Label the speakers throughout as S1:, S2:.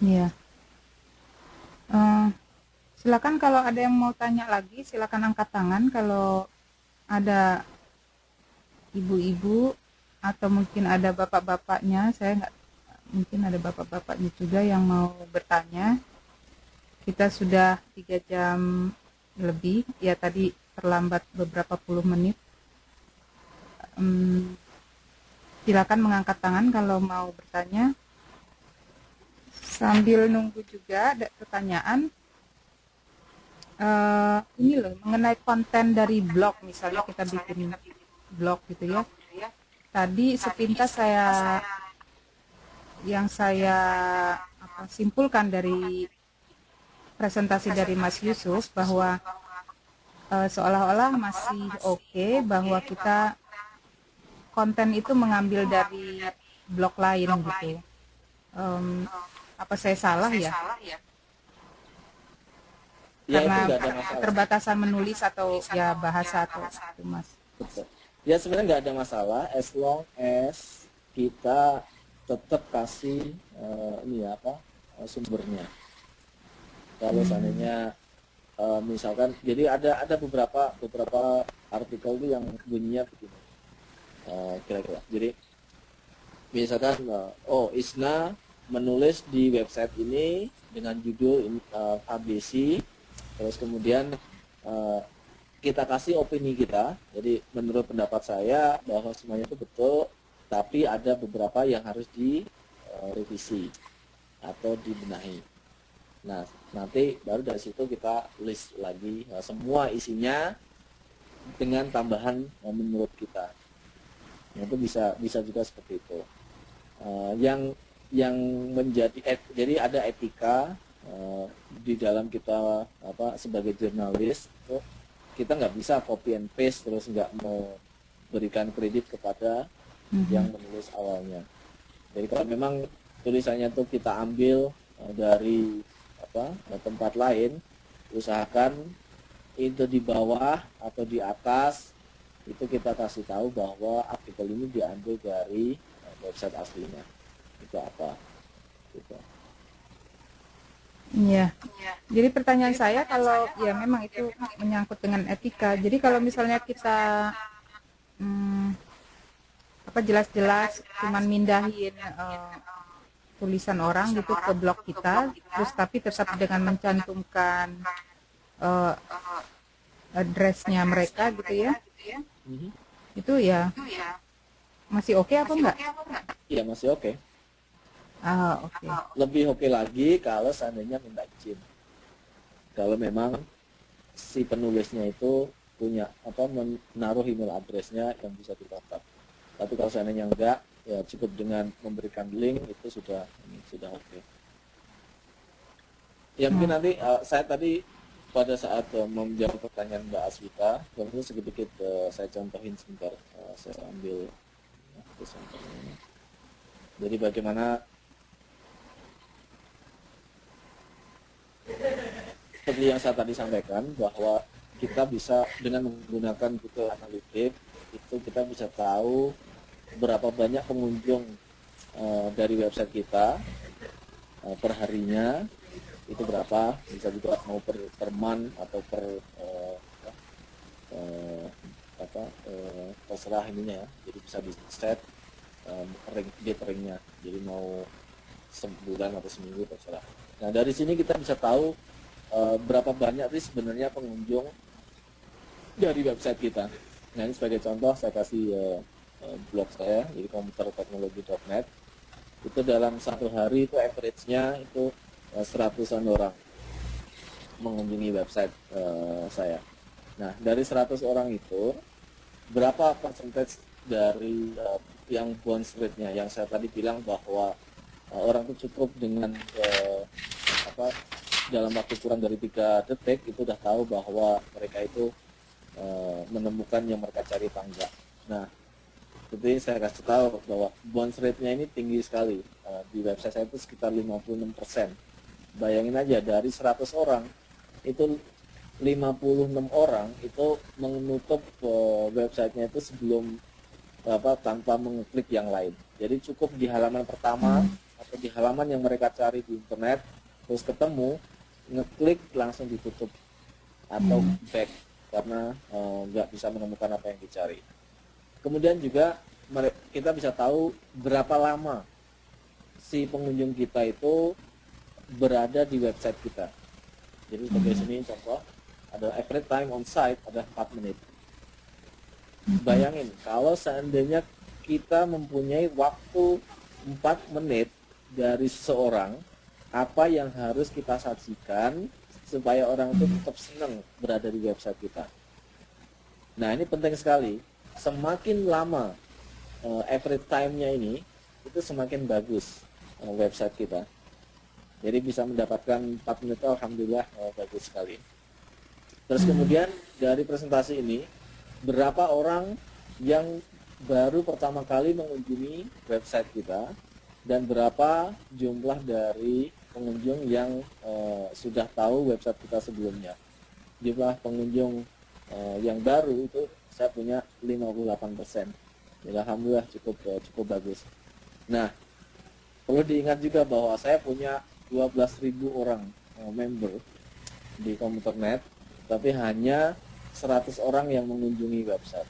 S1: Iya. Eh, Silakan kalau ada yang mau tanya lagi, silakan angkat tangan. Kalau ada ibu-ibu atau mungkin ada bapak-bapaknya, saya nggak, mungkin ada bapak-bapaknya juga yang mau bertanya. Kita sudah 3 jam lebih, ya tadi terlambat beberapa puluh menit. Hmm, Silakan mengangkat tangan kalau mau bertanya. Sambil nunggu juga ada pertanyaan, ini loh mengenai konten dari blog, misalnya kita bikin blog gitu ya. Tadi sepintas saya simpulkan dari presentasi dari Mas Yusuf bahwa seolah-olah masih oke bahwa kita konten itu mengambil dari blog lain gitu. Em, apa saya salah ya?
S2: Ya itu
S1: Karena
S2: nggak ada masalah.
S1: keterbatasan menulis atau ya bahasa atau itu Mas.
S2: Betul. Ya sebenarnya nggak ada masalah as long as kita tetap kasih ini apa sumbernya. Kalau
S1: Hmm,
S2: seandainya misalkan, jadi ada beberapa artikel itu yang bunyinya begini kira-kira. Jadi misalkan oh Isna menulis di website ini dengan judul ABC, terus kemudian eh, kita kasih opini kita. Jadi menurut pendapat saya bahwa semuanya itu betul, tapi ada beberapa yang harus direvisi atau dibenahi. Nah, nanti baru dari situ kita list lagi semua isinya dengan tambahan menurut kita. Nah, itu bisa bisa juga seperti itu. Yang menjadi jadi ada etika di dalam kita apa sebagai jurnalis itu kita nggak bisa copy and paste terus nggak mau berikan kredit kepada yang
S1: mhm.
S2: menulis awalnya. Jadi kalau memang tulisannya tuh kita ambil dari apa tempat lain, usahakan itu di bawah atau di atas itu kita kasih tahu bahwa artikel ini diambil dari website aslinya. Itu apa? Gitu.
S1: Iya. Jadi pertanyaan saya kalau ya memang itu menyangkut dengan etika. Jadi kalau misalnya kita hmm, apa jelas-jelas cuman mindahin tulisan orang gitu ke blog kita, terus tapi tetap dengan mencantumkan eh, addressnya mereka gitu ya,
S2: Mhm.
S1: itu ya masih oke apa enggak?
S2: Iya masih oke.
S1: Ah, oke.
S2: Lebih oke lagi kalau seandainya minta izin. Kalau memang si penulisnya itu punya apa menaruh email addressnya yang bisa dikontak. Tapi kalau seandainya enggak, ya cukup dengan memberikan link itu sudah oke. Ya mungkin
S1: Hmm.
S2: nanti saya tadi pada saat menjawab pertanyaan Mbak Aswita, mungkin sedikit saya contohin sebentar. Saya ambil contohnya. Jadi bagaimana seperti yang saya tadi sampaikan bahwa kita bisa dengan menggunakan Google Analytics itu kita bisa tahu berapa banyak pengunjung dari website kita per harinya itu berapa, bisa juga mau per month atau per eh, apa terserah ininya ya, jadi bisa di set date ringnya, jadi mau sebulan atau seminggu terserah. Nah dari sini kita bisa tahu berapa banyak sih sebenarnya pengunjung dari website kita. Nah ini sebagai contoh saya kasih blog saya, jadi komputerteknologi.net. Itu dalam satu hari itu average-nya itu seratusan orang mengunjungi website saya. Nah dari 100 orang itu berapa percentage dari yang bounce rate-nya yang saya tadi bilang bahwa orang itu cukup dengan apa dalam waktu kurang dari 3 detik itu udah tahu bahwa mereka itu menemukan yang mereka cari tangga. Nah, jadi saya kasih tahu bahwa bounce rate-nya ini tinggi sekali. Di website saya itu sekitar 56%. Bayangin aja dari 100 orang itu 56 orang itu menutup websitenya itu sebelum apa tanpa mengeklik yang lain. Jadi cukup di halaman pertama atau di halaman yang mereka cari di internet, terus ketemu, ngeklik langsung ditutup atau back karena nggak bisa menemukan apa yang dicari. Kemudian juga kita bisa tahu berapa lama si pengunjung kita itu berada di website kita. Jadi sebagai sini contoh, ada average time on site ada 4 menit. Bayangin kalau seandainya kita mempunyai waktu 4 menit dari seseorang, apa yang harus kita sajikan supaya orang itu tetap senang berada di website kita. Nah, ini penting sekali. Semakin lama average time-nya ini, itu semakin bagus website kita. Jadi bisa mendapatkan 4 menit, alhamdulillah bagus sekali. Terus kemudian dari presentasi ini, berapa orang yang baru pertama kali mengunjungi website kita dan berapa jumlah dari pengunjung yang sudah tahu website kita sebelumnya. Jumlah pengunjung yang baru itu saya punya 58%. Jadi alhamdulillah cukup bagus. Nah, perlu diingat juga bahwa saya punya 12.000 orang member di Komputernet, tapi hanya 100 orang yang mengunjungi website.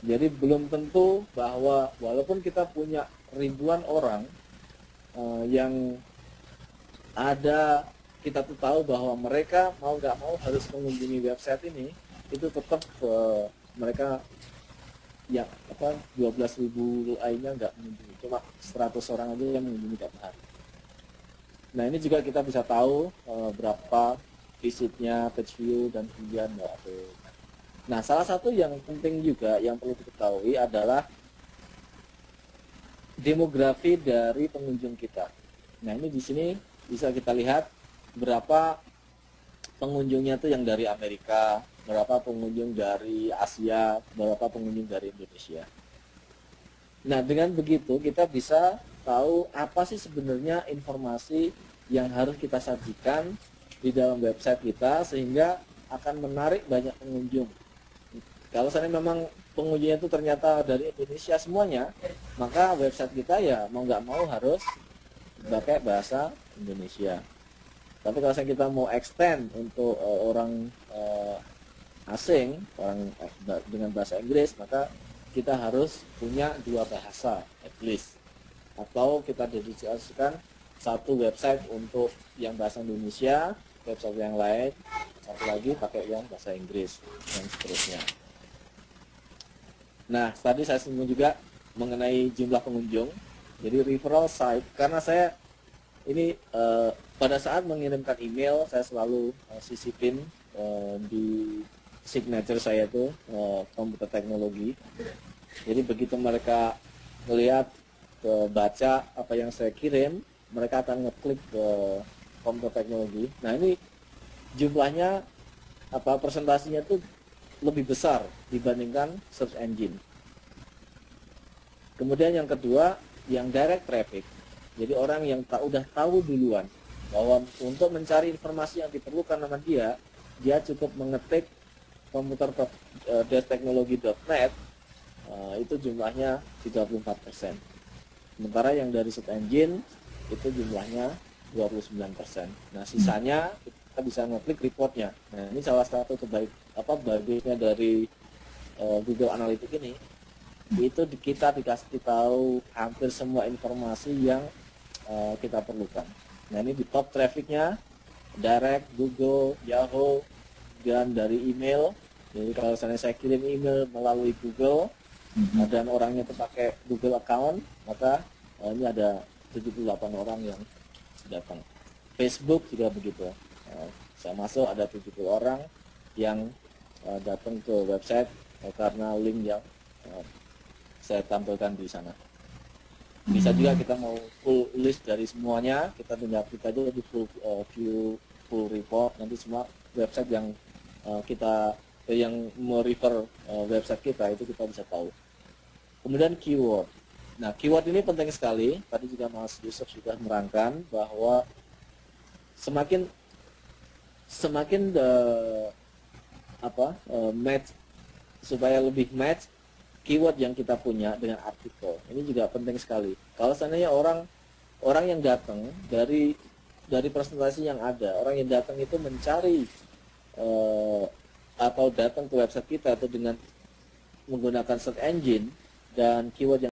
S2: Jadi belum tentu bahwa walaupun kita punya ribuan orang yang ada, kita tuh tahu bahwa mereka mau nggak mau harus mengunjungi website ini, itu tetap mereka ya 12.000 lainnya nggak mengunjungi, cuma 100 orang aja yang mengunjungi tiap hari. Nah, ini juga kita bisa tahu berapa visitnya, page view, dan kemudian Nah, salah satu yang penting juga yang perlu diketahui adalah demografi dari pengunjung kita. Nah, ini di sini bisa kita lihat berapa pengunjungnya tuh yang dari Amerika, berapa pengunjung dari Asia, berapa pengunjung dari Indonesia. Nah, dengan begitu kita bisa tahu apa sih sebenarnya informasi yang harus kita sajikan di dalam website kita sehingga akan menarik banyak pengunjung. Kalau seandainya memang pengunjungnya itu ternyata dari Indonesia semuanya, maka website kita ya mau nggak mau harus pakai bahasa Indonesia. Tapi kalau kita mau extend untuk orang asing, orang dengan bahasa Inggris, maka kita harus punya 2 bahasa at least. Atau kita dedikasikan satu website untuk yang bahasa Indonesia, website yang lain satu lagi pakai yang bahasa Inggris, dan seterusnya. Nah, tadi saya singgung juga mengenai jumlah pengunjung. Jadi referral site, karena saya ini pada saat mengirimkan email, saya selalu sisipin di signature saya itu komputer teknologi. Jadi begitu mereka melihat, baca apa yang saya kirim, mereka akan ngeklik ke komputer teknologi. Nah, ini jumlahnya presentasinya tuh lebih besar dibandingkan search engine. Kemudian yang kedua, yang direct traffic. Jadi orang yang udah tahu duluan bahwa untuk mencari informasi yang diperlukan sama dia cukup mengetik komputer-teknologi.net, itu jumlahnya 34%. Sementara yang dari search engine itu jumlahnya 29%. Nah, sisanya kita bisa ngeklik reportnya. Nah, ini salah satu bagusnya dari Google Analytics ini. Itu kita dikasih tahu hampir semua informasi yang kita perlukan. Nah, ini di top trafficnya direct, Google, Yahoo, dan dari email. Jadi kalau saya kirim email melalui Google dan orangnya itu pakai Google account, maka ini ada 78 orang yang datang. Facebook juga begitu. Saya masuk ada 70 orang yang datang ke website karena link yang saya tampilkan di sana. Bisa juga kita mau full list dari semuanya, kita tinggal klik aja di full report, nanti semua website yang yang merefer website kita itu kita bisa tahu. Kemudian keyword. Nah, keyword ini penting sekali. Tadi juga Mas Yusuf sudah merangkan bahwa semakin match, supaya lebih match keyword yang kita punya dengan artikel. Ini juga penting sekali. Kalau seandainya orang orang yang datang dari presentasi yang ada, orang yang datang itu mencari atau datang ke website kita atau dengan menggunakan search engine dan keyword yang